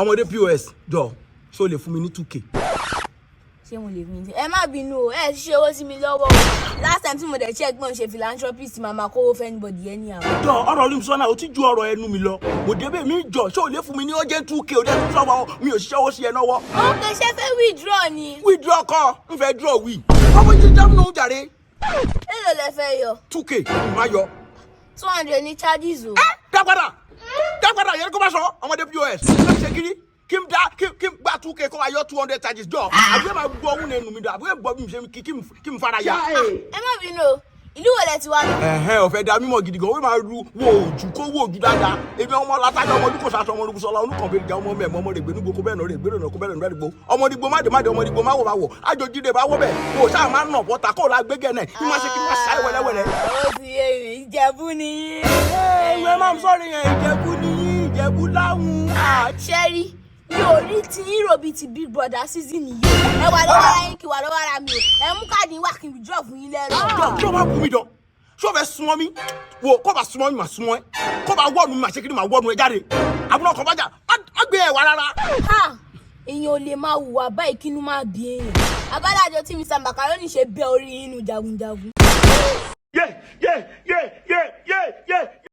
ọmọdé POS jọ so lè fún mi ní 2k. ṣé mo lè fi ní ẹ má bínú o ẹ ṣe owó sí mi lọ́wọ́ last time tí mo dẹ̀ check gbọ́n ṣe philanthropist màmá kówó fẹ́ anybody ẹni àwọn. jọ ọ̀rọ̀ olùsọ́nà ó ti ju ọ̀rọ̀ ẹnu mi lọ mo débẹ̀ mi jọ ṣé o lè fún mi ní urgent 2k o dẹ̀ tún sọ́wọ́ mi ò ṣiṣẹ́ owó sí ẹ náwó. ok ṣe fẹ́ withdraw ni. withdraw kọ́ n fẹ́ draw wí ọmọ jíjẹ́ dáhùn náà jàre. èló lẹ fẹ́ yọ. 2k má yọ. 200 ní charges o. dápadà yẹn kó bá sọ ọmọdé POS ṣe kiri kí n gba 2k kó wá yọ 200 charges jọ àbúrò máa gbọ́ ohun nínú mi dọ̀ àbúrò gbọ́ mi ṣe kí n fara ya. ẹ má bínú o ìlú wo lẹ ti wá. ọ̀fẹ́ da mímọ̀ gidi gan wọ́n máa ru wo òjù kó wo òjù dáadáa èmi ọmọ látàjà ọmọ olùkọ́ sàtọ̀ ọmọ olùkọ́ sọlá olùkọ́ bẹ̀rẹ̀ jà ọmọ mẹ́mọ́ ọmọ rẹ̀ gbé nígbò kó bẹ́ẹ̀ náà rẹ̀ gbé lọ́nà kó bẹ́ẹ̀ náà rẹ̀ gbó ọmọ dìgbò má dé ọmọ dìgbò má wò àjòjìdè bá wọ́ bẹ̀ kó sáà má nà bọ́ta kó la gbégẹ̀ náà kí má ṣe kí má ṣáì wẹ́lẹ́wẹ́lẹ́. ó ti yé mi Ìjẹ̀bú ni. ẹ máa ń sọ̀rọ̀ yẹn Ìjẹ̀bú ni Ìjẹ̀bú láwùn. ṣẹ́rí mi ò rí ti hero bíi ti big brother season yìí ẹ wà lọ́wọ́ ara yín kí wà lọ́wọ́ ara mi o ẹ mú káàdì wá kí n withdraw fún yín lẹ́rọ. kí o máa bù mí dán ṣé o fẹ́ súnmọ́ mi wo kó bá súnmọ́ mi mà súnmọ́ ẹ kó bá wọ́ọ̀nù mi mà ṣe kí ni mà wọ́ọ̀nù ẹ jáde àbúrò ọkọ̀ bájà má gbé ẹ̀ wá rárá. èèyàn ò lè máa hùwà báyìí kínú máa bí èèyàn abádájọ tí Mr. Macaroni ṣe bẹ́ orí inú jagunjagun.